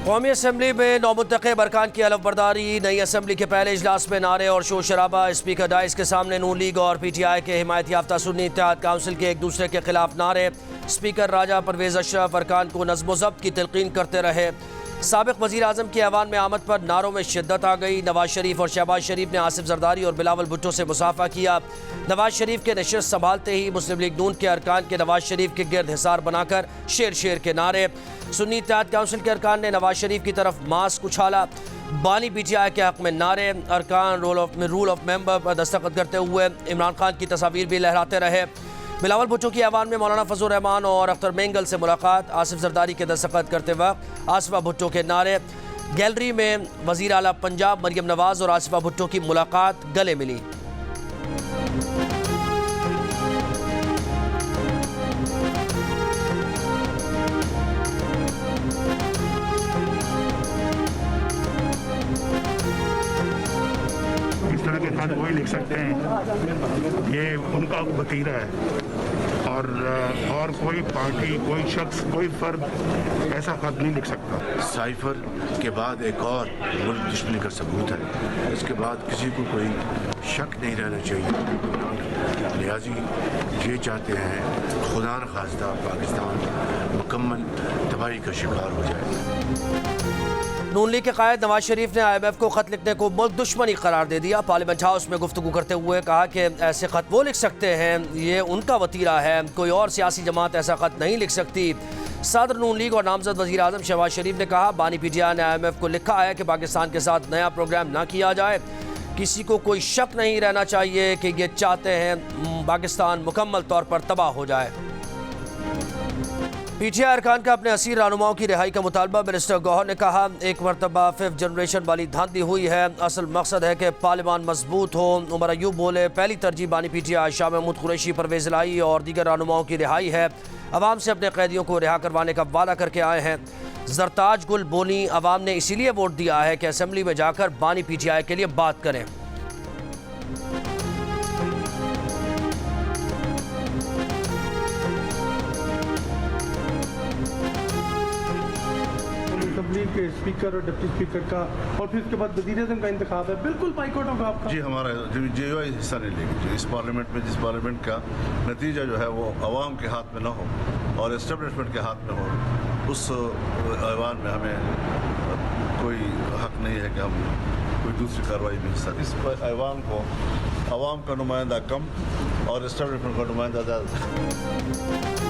कौमी असम्बली में नौमुंतखब अरकान की अलफबरदारी। नई असम्बली के पहले इजलास में नारे और शोर शराबा। स्पीकर डाइस के सामने नून लीग और PTI के हिमायत याफ्ता सुन्नी इत्तेहाद काउंसिल के एक दूसरे के खिलाफ नारे। स्पीकर राजा परवेज अशरफ अरकान को नज़्म ज़ब्त की तलकीन करते रहे। साबिक वज़ीर आज़म की ऐवान में आमद पर नारों में शिद्दत आ गई। नवाज शरीफ और शहबाज शरीफ ने आसिफ जरदारी और बिलावल भुट्टो से मुसाफा किया। नवाज शरीफ के नशिस्त संभालते ही मुस्लिम लीग नून के अरकान के नवाज शरीफ के गिर्द हिसार बनाकर शेर शेर के नारे। सुन्नी इत्तेहाद काउंसिल के अरकान ने नवाज शरीफ की तरफ मास्क उछाला। बानी PTI के हक में नारे। अरकान रूल ऑफ मेंबर पर दस्तखत करते हुए इमरान खान की तस्वीर भी लहराते रहे। बिलावल भुट्टो की ऐवान में मौलाना फजल रहमान और अख्तर मेंगल से मुलाकात। आसिफ जरदारी के दस्तखत करते वक्त आसिफा भुट्टो के नारे। गैलरी में वज़ीर आला पंजाब मरियम नवाज और आसिफा भुट्टो की मुलाकात, गले मिली। इस तरह के खत वही लिख सकते हैं, ये उनका वतीरा है और कोई पार्टी, कोई शख्स, कोई फर्द ऐसा खत नहीं लिख सकता। साइफर के बाद एक और मुल्क दुश्मनी का सबूत है। इसके बाद किसी को कोई शक नहीं रहना चाहिए। लिहाजी ये चाहते हैं खुदा न खास्ता पाकिस्तान मुकम्मल तबाही का शिकार हो जाए। नून लीग के कायद नवाज शरीफ ने IMF को खत लिखने को मुल्क दुश्मनी करार दे दिया। पार्लियामेंट हाउस में गुफ्तगू करते हुए कहा कि ऐसे खत वो लिख सकते हैं, ये उनका वतीरा है, कोई और सियासी जमात ऐसा खत नहीं लिख सकती। सदर नून लीग और नामजद वज़ीर आज़म शहबाज शरीफ ने कहा, बानी PTI ने IMF को लिखा है कि पाकिस्तान के साथ नया प्रोग्राम ना किया जाए। किसी को कोई शक नहीं रहना चाहिए कि ये चाहते हैं पाकिस्तान मुकम्मल तौर पर तबाह हो जाए। PTI अरकान का अपने असीर रहनुमाओं की रिहाई का मुतालबा। मिनिस्टर गौहर ने कहा, एक मरतबा 5th जनरेशन वाली धांधली हुई है, असल मकसद है कि पार्लियामान मजबूत हो। उमर अयूब बोले, पहली तरजीह बानी PTI शाह महमूद कुरैशी, परवेज इलाही और दीगर रहनुमाओं की रिहाई है। अवाम से अपने कैदियों को रिहा करवाने का वादा करके आए हैं। जरताज गुल बोनी, अवाम ने इसीलिए वोट दिया है कि असम्बली में जाकर बानी PTI के लिए बात करें। असम्बली के स्पीकर और डिप्टी स्पीकर का और फिर उसके बाद वज़ीर आज़म का इंतखाब है, बिल्कुल बाइकआउट होगा आपका? जी, हमारा जो हिस्सा नहीं लेगी। इस पार्लियामेंट में जिस पार्लियामेंट का नतीजा जो है वो अवाम के हाथ में ना हो और इस्टेब्लिशमेंट के हाथ में हो, उस ऐवान में हमें कोई हक नहीं है कि हम कोई दूसरी कार्रवाई में हिस्सा। इस ऐवान को अवाम का नुमाइंदा कम और इस्टेब्लिशमेंट का नुमाइंदा ज़्यादा।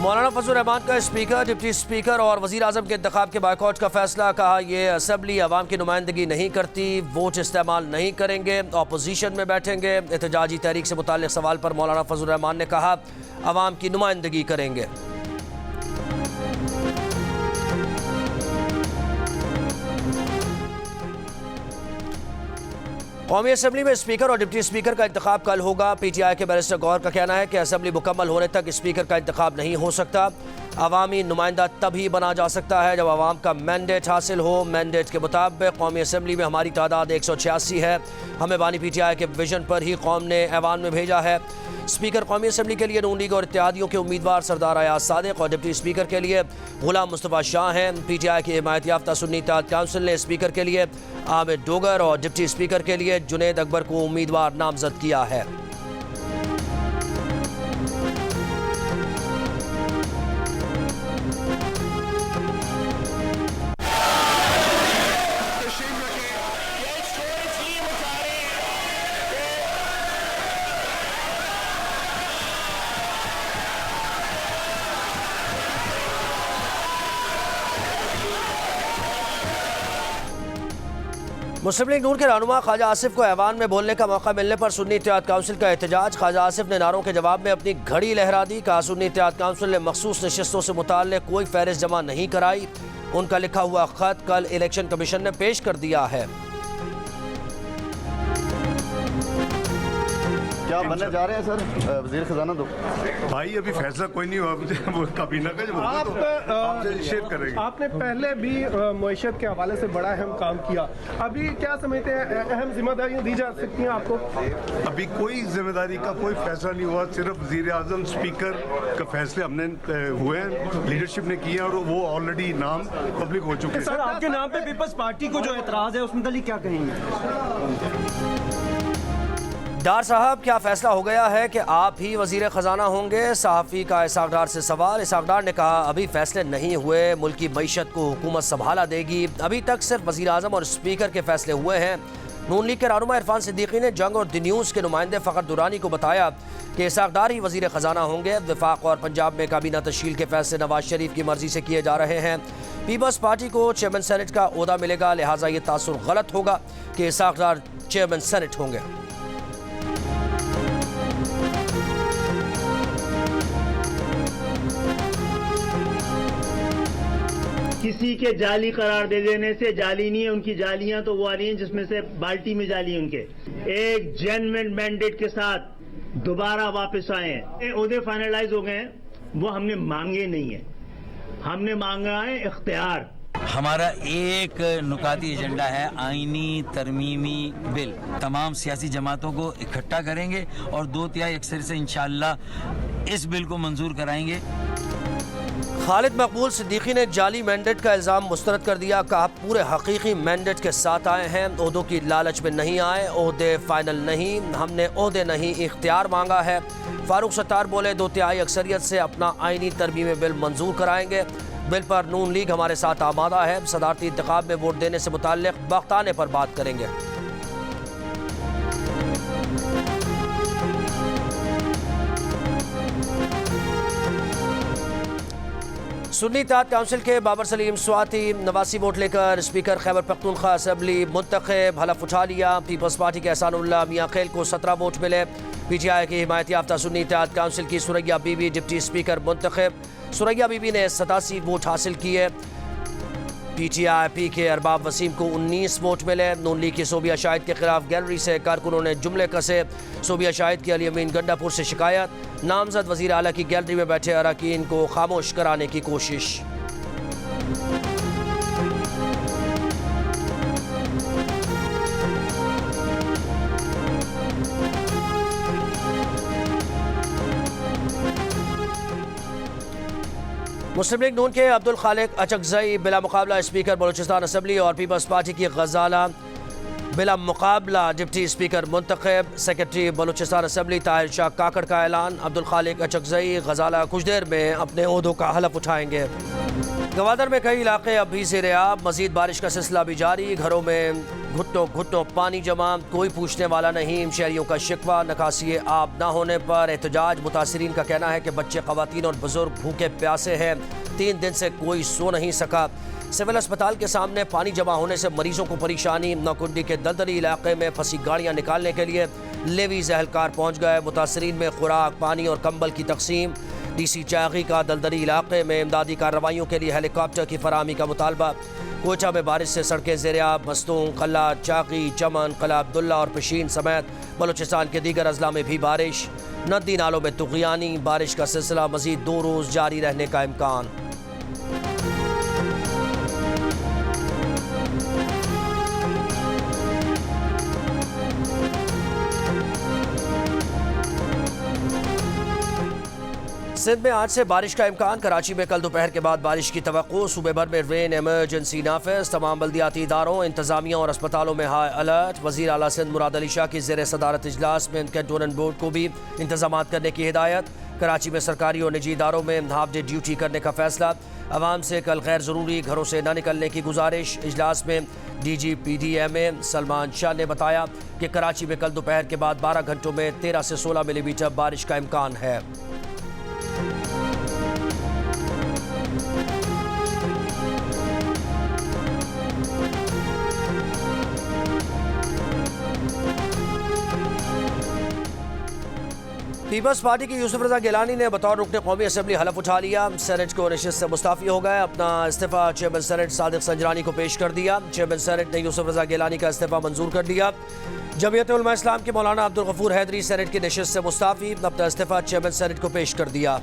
मौलाना फजल रहमान का स्पीकर, डिप्टी स्पीकर और वज़ीर आज़म के इंतखाब के बायकॉट का फैसला। कहा, यह असम्बली अवाम की नुमाइंदगी नहीं करती, वोट इस्तेमाल नहीं करेंगे, अपोजिशन में बैठेंगे। एहतजाजी तहरीक से मुताल्लिक़ सवाल पर मौलाना फजल रहमान ने कहा, अवाम की नुमाइंदगी करेंगे। कौमी असम्बली में स्पीकर और डिप्टी स्पीकर का इंतखाब कल होगा। PTI के बैरिस्टर गौहर का कहना है कि असम्बली मुकम्मल होने तक स्पीकर का इंतखाब नहीं हो सकता। अवामी नुमाइंदा तभी बना जा सकता है जब अवाम का मैंडेट हासिल हो। मैंडेट के मुताबिक कौमी असम्बली में हमारी तादाद 186 है। हमें बानी PTI के विजन पर ही कौम ने ऐवान में भेजा है। स्पीकर कौमी असम्बली के लिए नून लीग और इत्तेहादियों के उम्मीदवार सरदार अयाज सादिक और डिप्टी स्पीकर के लिए गुलाम मुस्तफ़ा शाह हैं। PTI की हिमायत याफ्ता सुन्नी इत्तेहाद काउंसिल ने स्पीकर के लिए आमिर डोगर और डिप्टी स्पीकर के लिए जुनैद अकबर को उम्मीदवार नामजद किया है। मुस्लिम लीग नून के रहनुमा ख्वाजा आसिफ को ऐवान में बोलने का मौका मिलने पर सुन्नी इत्तेहाद काउंसिल का एहतजाज। ख्वाजा आसिफ ने नारों के जवाब में अपनी घड़ी लहरा दी। कहा, सुन्नी इत्तेहाद काउंसिल ने मखसूस नशिस्तों से मुताल्लिक़ कोई फहरिस्त जमा नहीं कराई। उनका लिखा हुआ खत कल इलेक्शन कमीशन ने पेश कर दिया है। क्या बनने जा रहे हैं सर वजीर खजाना? दो भाई अभी फैसला कोई नहीं हुआ, मुझे वो काबीना का जब होगा तो आपसे शेयर करेंगे। आपने पहले भी मईशत के हवाले से बड़ा अहम काम किया, अभी क्या समझते हैं अहम जिम्मेदारियां दी जा सकती हैं आपको? अभी कोई जिम्मेदारी का कोई फैसला नहीं हुआ, सिर्फ वजीर आजम स्पीकर का फैसले हमने हुए हैं, लीडरशिप ने किए और वो ऑलरेडी नाम पब्लिक हो चुके हैं। सर आपके नाम पे पीपल्स पार्टी को जो एतराज है उसमें क्या कहेंगे? डार साहब, क्या फैसला हो गया है कि आप ही वजीर खजाना होंगे? सहाफ़ी का इसाक डार से सवाल। इसाक डार ने कहा अभी फैसले नहीं हुए, मुल्क की मईशत को हुकूमत संभाला देगी, अभी तक सिर्फ वजीर आजम और स्पीकर के फैसले हुए हैं। नून लीग के रहनुमा इरफान सिद्दीकी ने जंग और द न्यूज़ के नुमाइंदे फ़खर दुरानी को बताया कि इसाक डार ही वजीर खजाना होंगे। वफाक और पंजाब में काबीना तश्कील के फैसले नवाज शरीफ की मर्जी से किए जा रहे हैं। पीपल्स पार्टी को चेयरमैन सेनेट का ओहदा मिलेगा, लिहाजा ये तासुर गलत होगा कि इसाक डार चेयरमैन सेनेट होंगे। किसी के जाली करार दे देने से जाली नहीं है, उनकी जालियां तो वो आ रही हैं जिसमें से बाल्टी में जाली उनके। एक जेन्युइन मैंडेट के साथ दोबारा वापस आए हैं, ओहदे फाइनलाइज हो गए हैं, वो हमने मांगे नहीं है, हमने मांगा है इख्तियार। हमारा एक नुकाती एजेंडा है आईनी तरमीमी बिल, तमाम सियासी जमातों को इकट्ठा करेंगे और 2/3 अक्सर से इंशाअल्लाह इस बिल को मंजूर कराएंगे। खालिद मकबूल सिद्दीकी ने जाली मैंडेट का इल्ज़ाम मुस्तरद कर दिया, कहा पूरे हकीकी मैंडेट के साथ आए हैं, ओहदों की लालच में नहीं आए, ओहदे फाइनल नहीं, हमने ओहदे नहीं इख्तियार मांगा है। फारूक सत्तार बोले 2/3 अक्सरियत से अपना आईनी तरमीमी बिल मंजूर कराएंगे। बिल पर नून लीग हमारे साथ आमादा है, सदारती इंतखाब में वोट देने से मुताल्लिक वक्त आने पर बात करेंगे। सुन्नी इत्तेहाद काउंसिल के बाबर सलीम स्वाति 89 वोट लेकर स्पीकर खैबर पख्तूनख्वा असम्बली मुंतखब, हलफ उठा लिया। पीपल्स पार्टी के एहसानुल्लाह मियां खेल को 17 वोट मिले। PTI की हिमायत याफ्ता सुन्नी इत्तेहाद काउंसिल की सुरैया बीबी डिप्टी स्पीकर मुंतखब। सुरैया बीबी ने 87 वोट हासिल किए। PTI के अरबाब वसीम को 19 वोट मिले। नून लीग की सोबिया शाहिद के खिलाफ गैलरी से कारकुनों ने जुमले कसे। सोबिया शाहिद की अली अमीन गंडापुर से शिकायत, नामजद वजीर आला की गैलरी में बैठे अरकान को खामोश कराने की कोशिश। मुस्लिम लीग नून के अब्दुल खालिक अचकजई बिला मुकाबला स्पीकर बलूचिस्तान असम्बली और पीपल्स पार्टी की गजाला बिला मुकाबला डिप्टी स्पीकर मुंतखब। सेक्रेटरी बलूचिस्तान असम्बली ताहिर शाह काकड़ का ऐलान, अब्दुल खालिक अचकजई गजाला कुछ देर में अपने ओहदों का हलफ उठाएंगे। गवादर में कई इलाके अब भी ज़ेर-ए-आब, मजीद बारिश का सिलसिला भी जारी, घरों में घुट्टों घुट्टों पानी जमा, कोई पूछने वाला नहीं। शहरियों का शिकवा, निकासी आब ना होने पर एहतजाज। मुतासरीन का कहना है कि बच्चे, ख़वातीन और बुजुर्ग भूखे प्यासे हैं, 3 दिन से कोई सो नहीं सका। सिविल अस्पताल के सामने पानी जमा होने से मरीजों को परेशानी। नौकुंडी के दलदली इलाके में फंसी गाड़ियाँ निकालने के लिए लेवीज एहलकार पहुँच गए। मुतासरीन में खुराक, पानी और कंबल की तकसीम। DC चागी का दलदली इलाके में इमदादी कार्रवाइयों के लिए हेलीकॉप्टर की फराहमी का मुतालबा। कोयटा में बारिश से सड़कें ज़ेर-ए-आब, मस्तूंग, कल्ला, चाकी, चमन, कला अब्दुल्ला और पशीन समेत बलूचिस्तान के दीगर अजला में भी बारिश। नदी नालों में तुग़यानी, बारिश का सिलसिला मज़ीद 2 रोज़ जारी रहने का इम्कान। सिंध में आज से बारिश का इम्कान। कराची में कल दोपहर के बाद बारिश की तवक्को। सूबे भर में रेन एमरजेंसी नाफिज। तमाम बल्दियाती इदारों, इंतजामिया और अस्पतालों में हाई अलर्ट। वज़ीर आला सिंध मुराद अली शाह की ज़ेर सदारत इजलास में कैंटोनमेंट बोर्ड को भी इंतजामात करने की हिदायत। कराची में सरकारी और निजी इदारों में हाफ डे ड्यूटी करने का फैसला। अवाम से कल गैर ज़रूरी घरों से न निकलने की गुजारिश। इजलास में DG PDMA सलमान शाह ने बताया कि कराची में कल दोपहर के बाद 12 घंटों में 13 से 16 मिलीमीटर बारिश का इम्कान है। पीपल्स पार्टी की यूसुफ रजा गिलानी ने बतौर रुकने कौमी असम्बली हलफ उठा लिया। सेनेट को नशिस्त से मुस्ताफ़ी हो गए। अपना इस्तीफ़ा चेयरमैन सेनेट सादिक संजरानी को पेश कर दिया। चेयरमैन सेनेट ने यूसुफ रजा गिलानी का इस्तीफ़ा मंजूर कर लिया। जमीयत उलमा इस्लाम के मौलाना अब्दुल गफूर हैदरी सेनेट की नशिस्त से मुस्ताफ़ी, अपना इस्तीफ़ा चेयरमैन सेनेट को पेश कर दिया।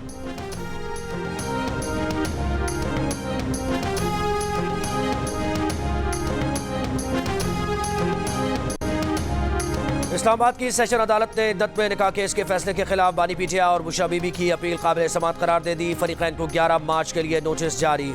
इस्लामाबाद की सेशन अदालत ने इद्दत में निकाह केस के फैसले के खिलाफ बानी पीटीआई और बुशरा बीबी की अपील काबिल समाअत करार दे दी। फरीकैन को 11 मार्च के लिए नोटिस जारी।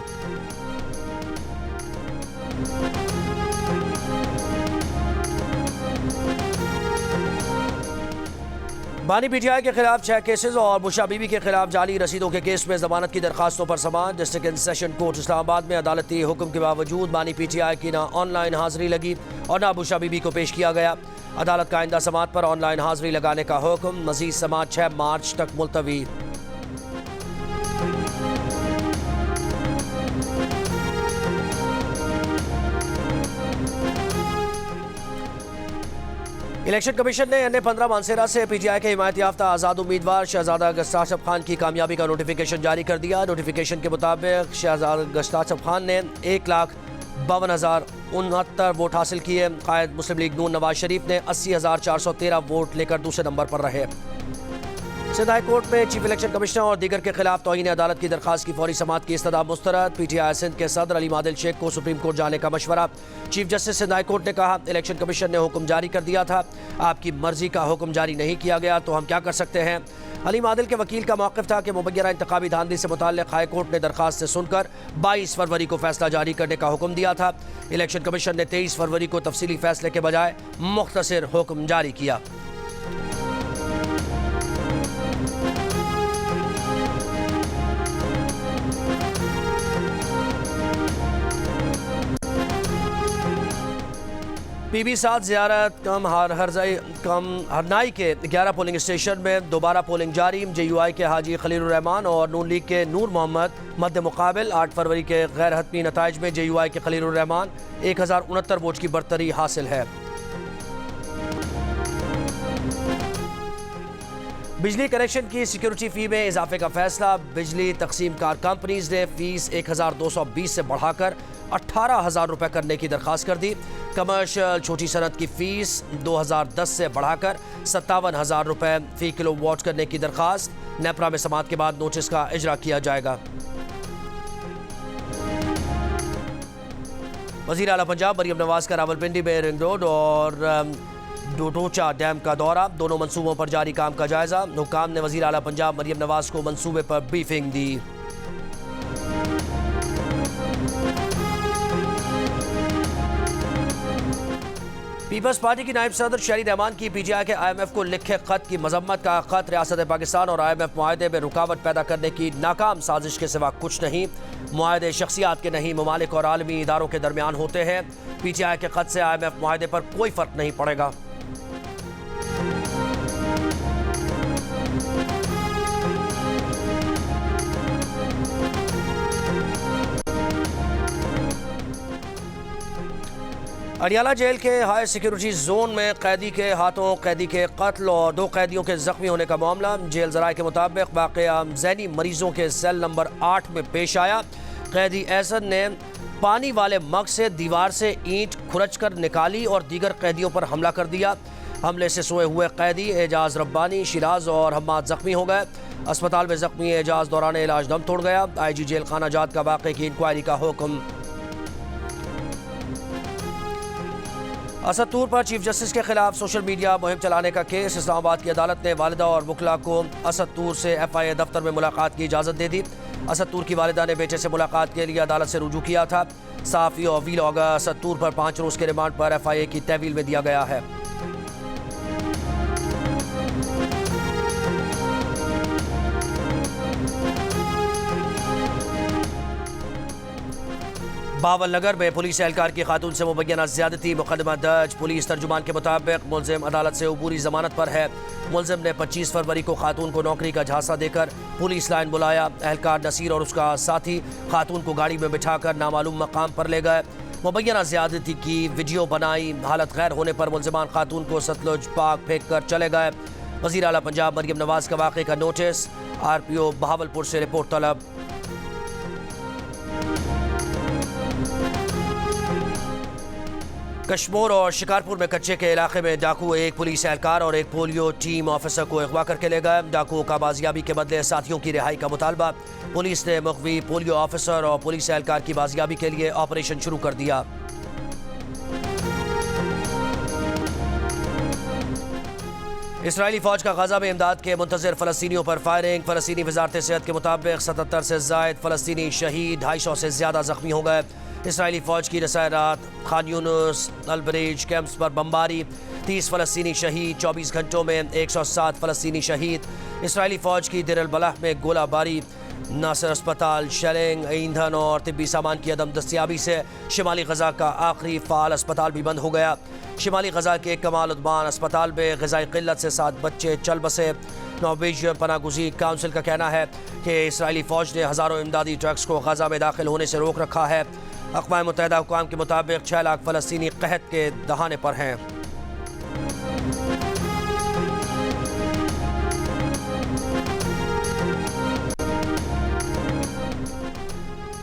बानी पीटीआई के खिलाफ 6 केसेस और बुशरा बीबी के खिलाफ जाली रसीदों के केस में जमानत की दरखास्तों पर समाअत। District and session court Islamabad में अदालती हुक्म के बावजूद बानी पीटीआई की न ऑनलाइन हाजिरी लगी और न बुशरा बीबी को पेश किया गया। अदालत का आइंदा समाअत पर ऑनलाइन हाजिरी लगाने का हुक्म। मजीद समाअत 6 मार्च तक मुलतवी। इलेक्शन कमीशन ने NA-15 मानसेरा से पीटीआई के हिमायत याफ्ता आज़ाद उम्मीदवार शहजादा गश्ताशब खान की कामयाबी का नोटिफिकेशन जारी कर दिया। नोटिफिकेशन के मुताबिक शहजादा गश्ताशब खान ने 1,52,069 वोट हासिल किए। कायद मुस्लिम लीग नून नवाज शरीफ ने 80,413 वोट लेकर दूसरे नंबर पर रहे। सिंध हाई कोर्ट में चीफ इलेक्शन कमिश्नर और दीगर के खिलाफ तौहीन अदालत की दरखास्त की फौरी समाअत की इस्तदा मुस्तरद। पीटीआई सिंध के सदर अली मादिल शेख को सुप्रीम कोर्ट जाने का मशवरा। Chief justice Sindh high court ने कहा, इलेक्शन कमीशन ने हुक्म जारी कर दिया था, आपकी मर्जी का हुक्म जारी नहीं किया गया तो हम क्या कर सकते हैं। अली मादिल के वकील का मौक़िफ़ था कि मुबैना इंतखाबी धांधली से मुताल्लिक़ हाई कोर्ट ने दरखास्त से सुनकर 22 फरवरी को फैसला जारी करने का हुक्म दिया था। इलेक्शन कमीशन ने 23 फरवरी को तफसीली फैसले के बजाय मुख्तसर हुक्म जारी किया। PB-7 ज़ियारत कम हरनाई के 11 पोलिंग स्टेशन में दोबारा पोलिंग जारी। JUI के हाजी खलीलुर रहमान और नून लीग के नूर मोहम्मद मद्दे मुकाबिल। 8 फरवरी के गैर हतमी नताइज में JUI के खलीलुर रहमान 1069 वोट की बरतरी हासिल है। बिजली कनेक्शन की सिक्योरिटी फी में इजाफे का फैसला। बिजली तकसीम कार कंपनीज ने फीस 1220 से बढ़ाकर 18,000 रुपये करने की दरख्वास्त कर दी। कमर्शियल छोटी सनत की फीस 2010 से बढ़ाकर 57,000 रुपये फी किलो वाट करने की दरख्वास्त। नेपरा में समाअत के बाद नोटिस का इजरा किया जाएगा। वज़ीर आला पंजाब मरियम नवाज का रावलपिंडी में रिंग रोड और डोडोचा डैम का दौरा। दोनों मंसूबों पर जारी काम का जायजा। हुक्काम ने वज़ीर आला पंजाब मरियम नवाज को मंसूबे पर ब्रीफिंग दी। पीपल्स पार्टी की नायब सदर शहरी रहमान की PTI के IMF को लिखे खत की मजम्मत का खत रियासत पाकिस्तान और IMF मुआहदे में रुकावट पैदा करने की नाकाम साजिश के सिवा कुछ नहीं। मुआहदे शख्सियात के नहीं, ममालिक और आलमी इदारों के दरमियान होते हैं। PTI के खत से IMF मुआहदे पर कोई फर्क नहीं पड़ेगा। अडियाला जेल के हाई सिक्योरिटी जोन में कैदी के हाथों कैदी के कत्ल और 2 कैदियों के जख्मी होने का मामला। जेल ज़राए के मुताबिक वाक़या ज़हनी मरीजों के सेल नंबर 8 में पेश आया। कैदी एहसन ने पानी वाले मग से दीवार से ईंट खुरच कर निकाली और दीगर कैदियों पर हमला कर दिया। हमले से सोए हुए कैदी एजाज रब्बानी, शिराज और हम्माद जख्मी हो गए। अस्पताल में जख्मी एजाज दौरान इलाज दम तोड़ गया। IG जेल खाना जात का वाक़े की इंक्वायरी का हुक्म। असदतूर पर चीफ जस्टिस के खिलाफ सोशल मीडिया मुहिम चलाने का केस। इस्लामाबाद की अदालत ने वालिदा और वकला को असदतूर से FIA दफ्तर में मुलाकात की इजाज़त दे दी। असदतूर की वालिदा ने बेटे से मुलाकात के लिए अदालत से रुजू किया था। सहाफ़ी और वीलॉगर असदतूर पर 5 रोज़ के रिमांड पर FIA की तहवील में दिया गया है। बावल नगर में पुलिस एहलकार की खातून से मुबैना ज़्यादती मुकदमा दर्ज। पुलिस तर्जुमान के मुताबिक मुलजिम अदालत से अबूरी जमानत पर है। मुलजिम ने 25 फरवरी को खातून को नौकरी का झांसा देकर पुलिस लाइन बुलाया। एहलकार नसीर और उसका साथी खातून को गाड़ी में बिठाकर नामालूम मकाम पर ले गए। मुबैना ज़्यादती की वीडियो बनाई। हालत गैर होने पर मुलजिमान खातून को सतलुज पाक फेंक कर चले गए। वज़ीर आला पंजाब मरियम नवाज का वाक़े का नोटिस, RPO बहावलपुर से रिपोर्ट तलब। कश्मीर और शिकारपुर में कच्चे के इलाके में डाकू एक पुलिस एहलकार और एक पोलियो टीम ऑफिसर को अगवा करके ले गए। डाकुओं का बाजियाबी के बदले साथियों की रिहाई का मुतालबा। पुलिस ने मुखवी पोलियो ऑफिसर और पुलिस एहलकार की बाजियाबी के लिए ऑपरेशन शुरू कर दिया। इसराइली फौज का गाजा में इमदाद के मुंतज़िर फ़लस्तीनियों पर फायरिंग। फ़लस्तीनी वज़ारत सेहत के मुताबिक 77 से ज़ायद फ़लस्तीनी शहीद, 250 से ज़्यादा ज़ख्मी हो गए। इसराइली फ़ौज की रसाय रात खान यूनुस अल-बरेज कैंप्स पर बमबारी, 30 फ़लस्तीनी शहीद, 24 घंटों में 107 फ़लस्तीनी शहीद। इसराइली फ़ौज की देर अल-बलाह में गोलाबारी, नासर अस्पताल शेलिंग, ईंधन और तिब्बी सामान की अदम दस्तियाबी से शिमाली गजा का आखिरी फ़ाल अस्पताल भी बंद हो गया। शिमाली गजा के कमाल उद्मान अस्पताल में ग़िज़ाई क़िल्लत से 7 बच्चे चल बसे। नॉर्वेजियन पनागुज़ी काउंसिल का कहना है कि इसराइली फ़ौज ने हज़ारों इमदादी ट्रक्स को गजा में दाखिल होने से रोक रखा है। अक़वाम मुत्तहिदा हुक्काम के मुताबिक 6 लाख फ़लस्तीनी क़हत के दहाने पर हैं।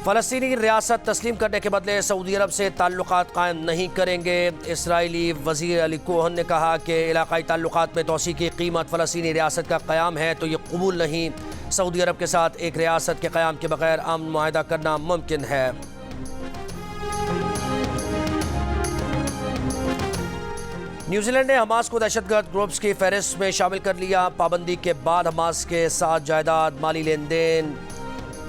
फ़लस्तीनी रियासत तस्लीम करने के बदले सऊदी अरब से ताल्लुकात कायम नहीं करेंगे। इसराइली वज़ीर अली कोहन ने कहा कि इलाक़ाई ताल्लुकात में तोसी की कीमत फ़लस्तीनी रियासत का क़याम है तो ये कबूल नहीं। सऊदी अरब के साथ एक रियासत के क़याम के बगैर अमन मुआहदा करना मुमकिन है। न्यूजीलैंड ने हमास को दहशतगर्द ग्रुप्स की फहरिस्त में शामिल कर लिया। पाबंदी के बाद हमास के साथ जायदाद, माली लेन देन,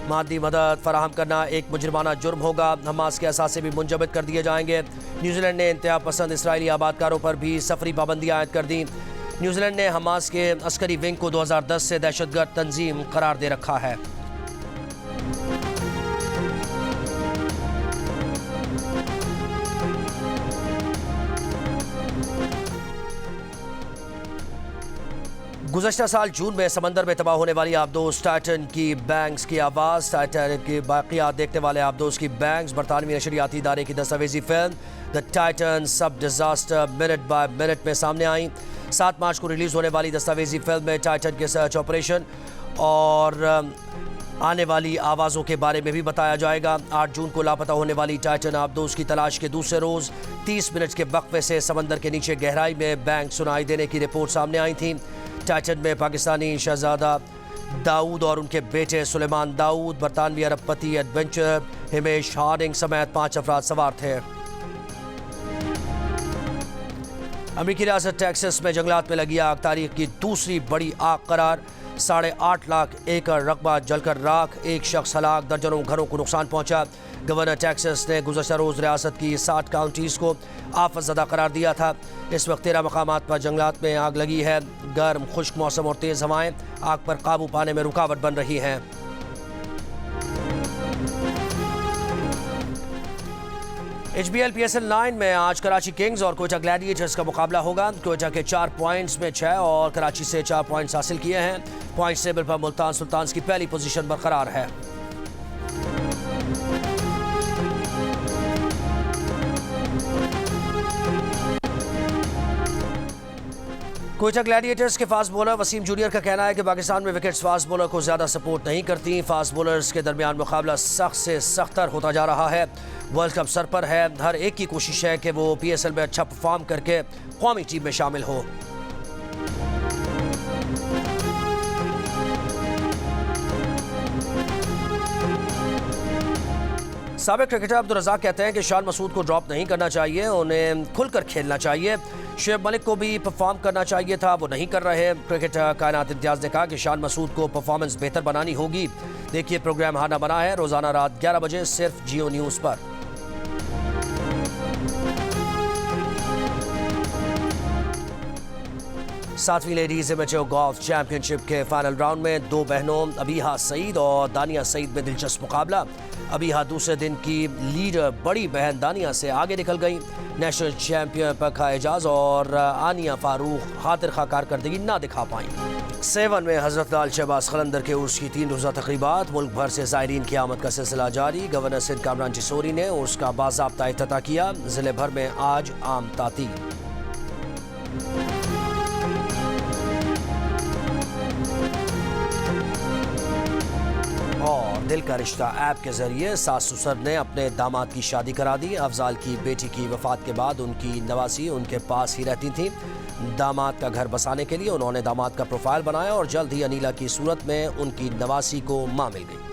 मादी मदद फराहम करना एक मुजरिमाना जुर्म होगा। हमास के असासे भी मुंजमद कर दिए जाएंगे। न्यूजीलैंड ने इंतहा पसंद इसराइली आबादकारों पर भी सफरी पाबंदियाँ आयद कर दी। न्यूजीलैंड ने हमास के अस्करी विंग को 2010 से दहशतगर्द तंजीम करार दे रखा है। गुज़श्ता साल जून में समंदर में तबाह होने वाली आबदोज़ टाइटन की बैंग्स की आवाज़। टाइटन के बाक़ियात देखने वाले आबदोज़ की बैंग्स बरतानवी नशरियाती इदारे की दस्तावेजी फिल्म द टाइटन सब डिज़ास्टर मिनट बाय मिनट में सामने आई। 7 मार्च को रिलीज़ होने वाली दस्तावेजी फिल्म में टाइटन के सर्च ऑपरेशन और आने वाली आवाज़ों के बारे में भी बताया जाएगा। 8 जून को लापता होने वाली टाइटन आबदोज़ की तलाश के दूसरे रोज़ 30 मिनट के वक्फे से समंदर के नीचे गहराई में बैंग सुनाई देने की रिपोर्ट सामने आई थी। टाइटन में पाकिस्तानी शहजादा दाऊद और उनके बेटे सुलेमान दाऊद, बरतानवी अरबपति एडवेंचर हिमेश हार्डिंग समेत 5 अफराद सवार थे। अमेरिकी रियासत टेक्सास में जंगलात में लगी आग तारीख की दूसरी बड़ी आग करार। 8.5 लाख एकड़ रकबा जलकर राख, एक शख्स हलाक, दर्जनों घरों को नुकसान पहुंचा। गवर्नर टेक्सास ने गुज़श्ता रोज़ रियासत की 60 काउंटीज़ को आफत ज़दा करार दिया था। इस वक्त 13 मकामात पर जंगलात में आग लगी है। गर्म खुश्क मौसम और तेज़ हवाएं आग पर काबू पाने में रुकावट बन रही हैं। HBL PSL 9 में आज कराची किंग्स और कोयटा ग्लैडिएटर्स का मुकाबला होगा। कोयटा के 4 पॉइंट्स में 6 और कराची से 4 पॉइंट्स हासिल किए हैं। पॉइंट्स टेबल पर मुल्तान सुल्तान्स की पहली पोजीशन बरकरार है। कोयटा ग्लैडिएटर्स के फास्ट बॉलर वसीम जूनियर का कहना है कि पाकिस्तान में विकेट्स फास्ट बॉलर को ज़्यादा सपोर्ट नहीं करती। फास्ट बॉलर्स के दरमियान मुकाबला सख्त से सख्तर होता जा रहा है। वर्ल्ड कप सर पर है, हर एक की कोशिश है कि वो PSL में अच्छा परफॉर्म करके कौमी टीम में शामिल हो। साबिक क्रिकेटर अब्दुल रज़ाक कहते हैं कि शान मसूद को ड्रॉप नहीं करना चाहिए, उन्हें खुलकर खेलना चाहिए। शुएब मलिक को भी परफॉर्म करना चाहिए था, वो नहीं कर रहे। क्रिकेटर कायनात इम्तियाज़ ने कहा कि शान मसूद को परफॉर्मेंस बेहतर बनानी होगी। देखिए प्रोग्राम हाना बना है रोज़ाना रात 11 बजे सिर्फ जियो न्यूज़ पर। सातवीं लेडीज एमेच्योर गोल्फ चैंपियनशिप के फाइनल राउंड में 2 बहनों अबीहा सईद और दानिया सईद में दिलचस्प मुकाबला। अबीहा दूसरे दिन की लीडर बड़ी बहन दानिया से आगे निकल गई। नेशनल चैंपियन पखा एजाज और आनिया फारूक खातिर खा कारकर्दगी ना दिखा पाई। 7 में हजरत लाल शहबाज कलंदर के उर्स की 3 रोज़ा तकरीबात। मुल्क भर से ज़ायरीन की आमद का सिलसिला जारी। गवर्नर सिंध कामरान चिसोरी ने उर्स का बाज़ाब्ता इफ्तिताह किया। ज़िले भर में आज आम तातील। दिल का रिश्ता ऐप के जरिए सास ससुर ने अपने दामाद की शादी करा दी। अफजाल की बेटी की वफात के बाद उनकी नवासी उनके पास ही रहती थी। दामाद का घर बसाने के लिए उन्होंने दामाद का प्रोफाइल बनाया और जल्द ही अनीला की सूरत में उनकी नवासी को मां मिल गई।